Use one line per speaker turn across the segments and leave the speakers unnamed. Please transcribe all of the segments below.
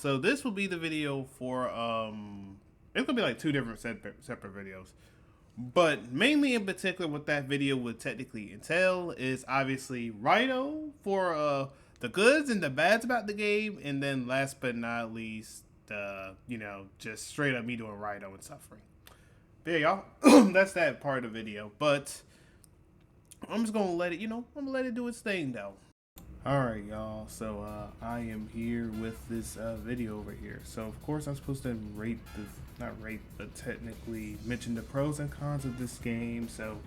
So this will be the video for it's gonna be like two different separate videos. But mainly in particular what that video would technically entail is obviously Raidou for the goods and the bads about the game, and then last but not least, just straight up me doing Raidou and suffering. But yeah, y'all, that's that part of the video. But I'm just gonna let it, I'm gonna let it do its thing though. Alright, y'all, so I am here with this video over here. So of course I'm supposed to but technically mention the pros and cons of this game. So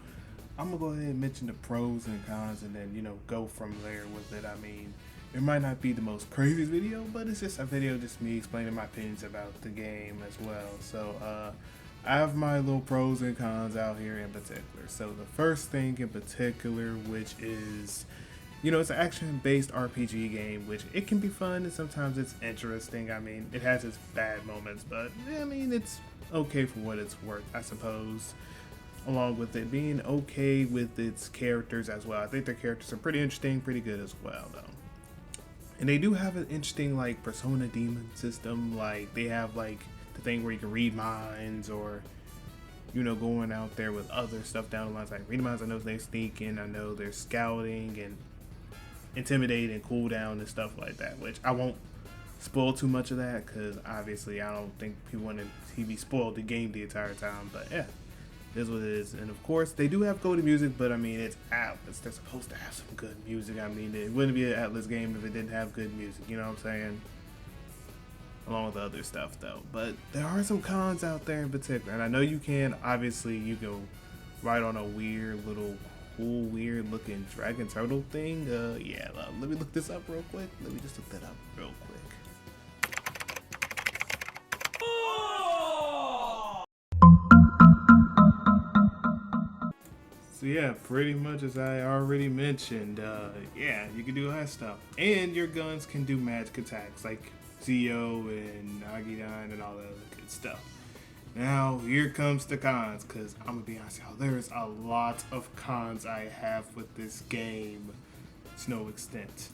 I'm gonna go ahead and mention the pros and cons and then, go from there with it. I mean, it might not be the most craziest video, but it's just a video, just me explaining my opinions about the game as well. So I have my little pros and cons out here in particular. So the first thing in particular, which is, it's an action-based RPG game, which it can be fun and sometimes it's interesting. I mean, it has its bad moments, but I mean, it's okay for what it's worth, I suppose. Along with it being okay with its characters as well. I think their characters are pretty interesting, pretty good as well, though. And they do have an interesting, like, Persona Demon system. Like, they have, like, the thing where you can read minds or, going out there with other stuff down the lines. Like, reading minds, I know they're sneaking, I know they're scouting and intimidate and cool down and stuff like that, which I won't spoil too much of that because obviously I don't think people want to be spoiled the game the entire time. But yeah, it is what it is. And of course they do have gold music, but I mean, it's Atlas, they're supposed to have some good music. I mean, it wouldn't be an Atlas game if it didn't have good music, you know what I'm saying, along with the other stuff though. But there are some cons out there in particular, and I know you can obviously you go right on a weird little weird looking dragon turtle thing. Yeah, let me look this up real quick. Let me just look that up real quick. So yeah, pretty much as I already mentioned, yeah, you can do that stuff. And your guns can do magic attacks like Zio and Nagidon and all that other good stuff. Now, here comes the cons, because I'm going to be honest, y'all, there's a lot of cons I have with this game to no extent.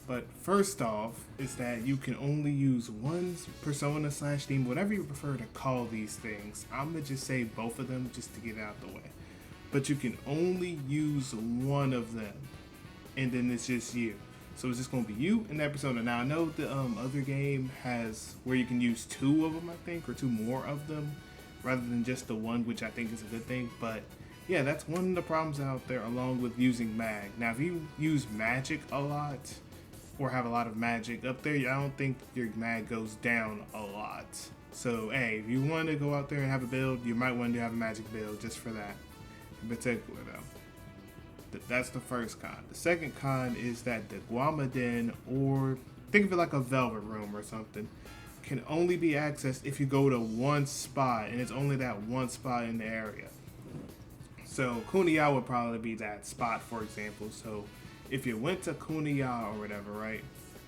But first off, is that you can only use one persona / theme, whatever you prefer to call these things. I'm going to just say both of them just to get it out the way. But you can only use one of them, and then it's just you. So it's just going to be you and that persona. Now, I know the other game has where you can use two of them, I think, or two more of them, rather than just the one, which I think is a good thing. But yeah, that's one of the problems out there, along with using mag. Now, if you use magic a lot, or have a lot of magic up there, I don't think your mag goes down a lot. So, hey, if you want to go out there and have a build, you might want to have a magic build just for that, in particular, though. That's the first con. The second con is that the Guamaden, or think of it like a velvet room or something, can only be accessed if you go to one spot, and it's only that one spot in the area. So Kuniya would probably be that spot, for example. So if you went to Kuniya or whatever, right,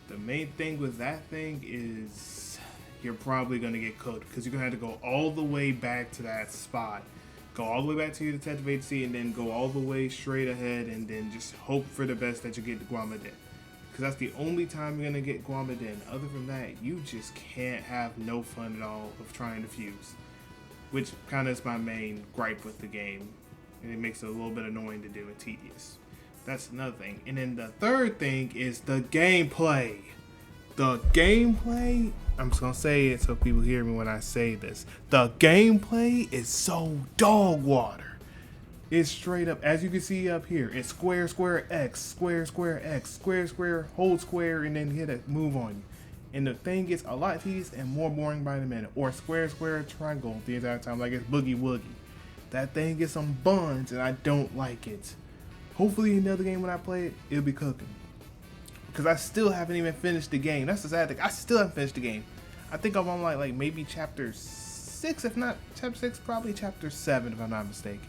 the main thing with that thing is you're probably going to get cooked, because you're going to have to go all the way back to that spot. Go all the way back to your detective agency and then go all the way straight ahead and then just hope for the best that you get the Guamaden. Because that's the only time you're going to get Guamaden. Other than that, you just can't have no fun at all of trying to fuse. Which kind of is my main gripe with the game. And it makes it a little bit annoying to do and tedious. That's another thing. And then the third thing is the gameplay. The gameplay, I'm just gonna say it so people hear me when I say this. The gameplay is so dog water. It's straight up, as you can see up here, it's square, square, X, square, square, X, square, square, hold square, and then hit a move on you. And the thing gets a lot tedious and more boring by the minute. Or square, square, triangle the entire time, like it's boogie woogie. That thing gets some buns, and I don't like it. Hopefully another game when I play it, it'll be cooking. Because I still haven't even finished the game. That's the sad thing. I still haven't finished the game. I think I'm on like maybe chapter 6, if not chapter 6, probably chapter 7 if I'm not mistaken.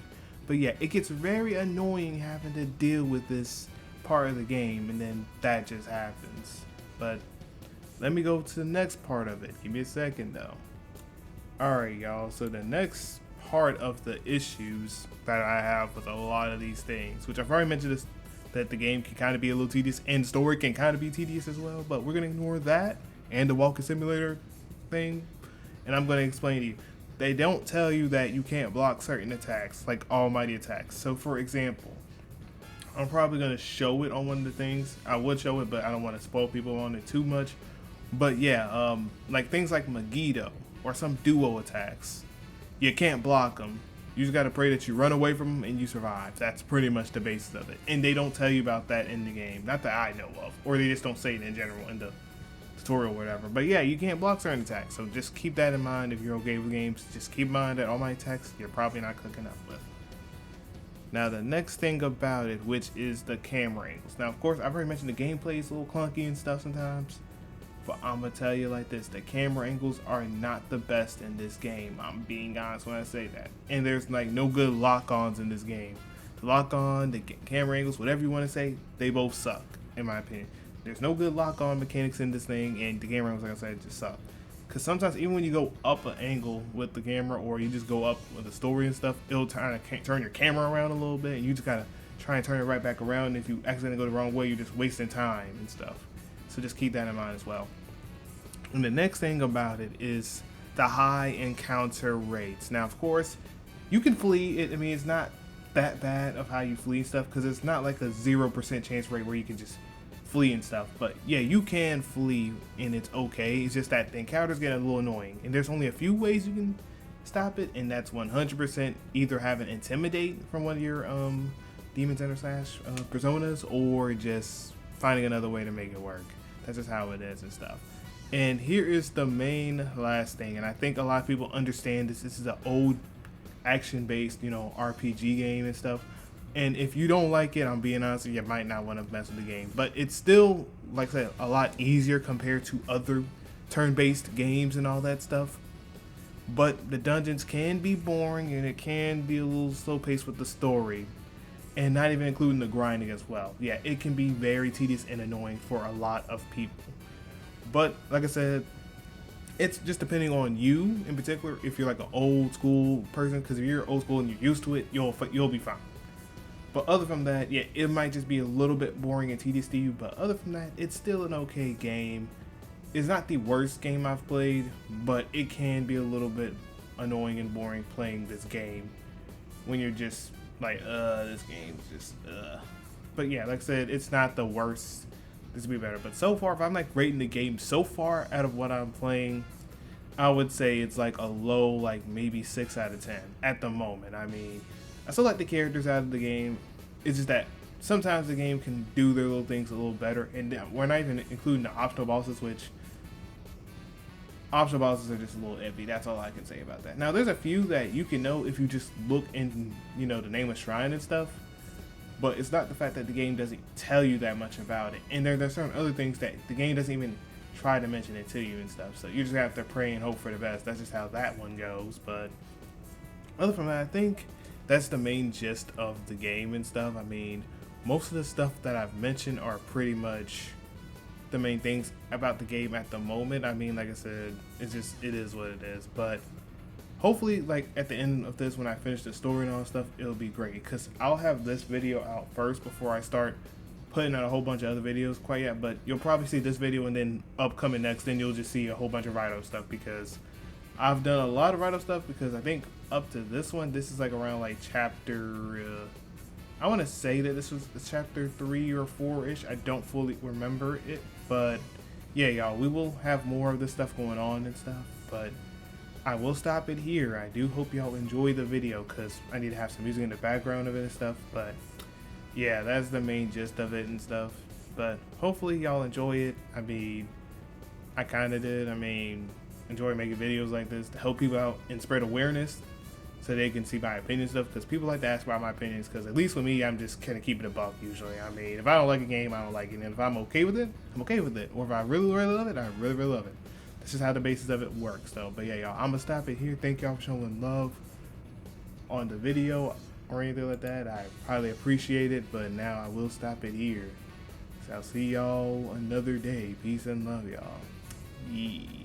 But yeah, it gets very annoying having to deal with this part of the game, and then that just happens. But let me go to the next part of it. Give me a second though. Alright y'all, so the next part of the issues that I have with a lot of these things, which I've already mentioned this, that the game can kind of be a little tedious and the story can kind of be tedious as well, but we're going to ignore that and the walking simulator thing, and I'm going to explain to you. They don't tell you that you can't block certain attacks, like almighty attacks. So for example, I'm probably going to show it on one of the things. I would show it, but I don't want to spoil people on it too much. But yeah, like things like Megiddo or some duo attacks, you can't block them. You just got to pray that you run away from them and you survive. That's pretty much the basis of it. And they don't tell you about that in the game. Not that I know of. Or they just don't say it in general in the tutorial or whatever. But yeah, you can't block certain attacks. So just keep that in mind if you're okay with games. Just keep in mind that all my attacks you're probably not cooking up with. Now the next thing about it, which is the camera angles. Now of course, I've already mentioned the gameplay is a little clunky and stuff sometimes. But I'm going to tell you like this, the camera angles are not the best in this game. I'm being honest when I say that. And there's like no good lock-ons in this game. The lock-on, the camera angles, whatever you want to say, they both suck, in my opinion. There's no good lock-on mechanics in this thing, and the camera angles, like I said, just suck. Because sometimes even when you go up an angle with the camera, or you just go up with the story and stuff, it'll turn your camera around a little bit, and you just got to try and turn it right back around. And if you accidentally go the wrong way, you're just wasting time and stuff. So just keep that in mind as well. And the next thing about it is the high encounter rates. Now, of course, you can flee. I mean, it's not that bad of how you flee and stuff, because it's not like a 0% chance rate where you can just flee and stuff. But yeah, you can flee and it's okay. It's just that the encounters get a little annoying. And there's only a few ways you can stop it. And that's 100% either have an intimidate from one of your demons / personas, or just finding another way to make it work. That's just how it is and stuff. And here is the main last thing, and I think a lot of people understand this. This is an old action-based, RPG game and stuff. And if you don't like it, I'm being honest, you might not want to mess with the game. But it's still, like I said, a lot easier compared to other turn-based games and all that stuff. But the dungeons can be boring, and it can be a little slow-paced with the story. And not even including the grinding as well. Yeah, it can be very tedious and annoying for a lot of people. But like I said, it's just depending on you in particular. If you're like an old school person, because if you're old school and you're used to it, you'll be fine. But other from that, yeah, it might just be a little bit boring and tedious to you. But other from that, it's still an okay game. It's not the worst game I've played, but it can be a little bit annoying and boring playing this game when you're just like, this game's just, But yeah, like I said, it's not the worst. This would be better. But so far, if I'm like rating the game so far out of what I'm playing, I would say it's like a low, like maybe 6 out of 10 at the moment. I mean, I still like the characters out of the game. It's just that sometimes the game can do their little things a little better. And we're not even including the optional bosses, which optional bosses are just a little iffy. That's all I can say about that. Now, there's a few that you can know if you just look in, the Nameless Shrine and stuff. But it's not the fact that the game doesn't tell you that much about it. And there's certain other things that the game doesn't even try to mention it to you and stuff. So you just have to pray and hope for the best. That's just how that one goes. But other from that, I think that's the main gist of the game and stuff. I mean, most of the stuff that I've mentioned are pretty much the main things about the game at the moment. I mean, like I said, it is what it is. But hopefully, like at the end of this, when I finish the story and all that stuff, it'll be great. Because I'll have this video out first before I start putting out a whole bunch of other videos quite yet. But you'll probably see this video and then upcoming next, then you'll just see a whole bunch of Raidou stuff. Because I've done a lot of Raidou stuff, because I think up to this one, this is like around like chapter, I want to say that this was chapter 3 or 4-ish. I don't fully remember it. But yeah, y'all, we will have more of this stuff going on and stuff. But I will stop it here. I do hope y'all enjoy the video, because I need to have some music in the background of it and stuff. But yeah, that's the main gist of it and stuff. But hopefully y'all enjoy it. I mean, I kind of did. I mean, enjoy making videos like this to help people out and spread awareness so they can see my opinion stuff, because people like to ask about my opinions, because at least with me, I'm just kind of keeping it a buck usually. I mean, if I don't like a game, I don't like it. And if I'm okay with it, I'm okay with it. Or if I really, really love it, I really, really love it. That's just how the basis of it works, though. But yeah, y'all, I'm gonna stop it here. Thank y'all for showing love on the video or anything like that. I highly appreciate it. But now I will stop it here. So I'll see y'all another day. Peace and love, y'all. Yeah.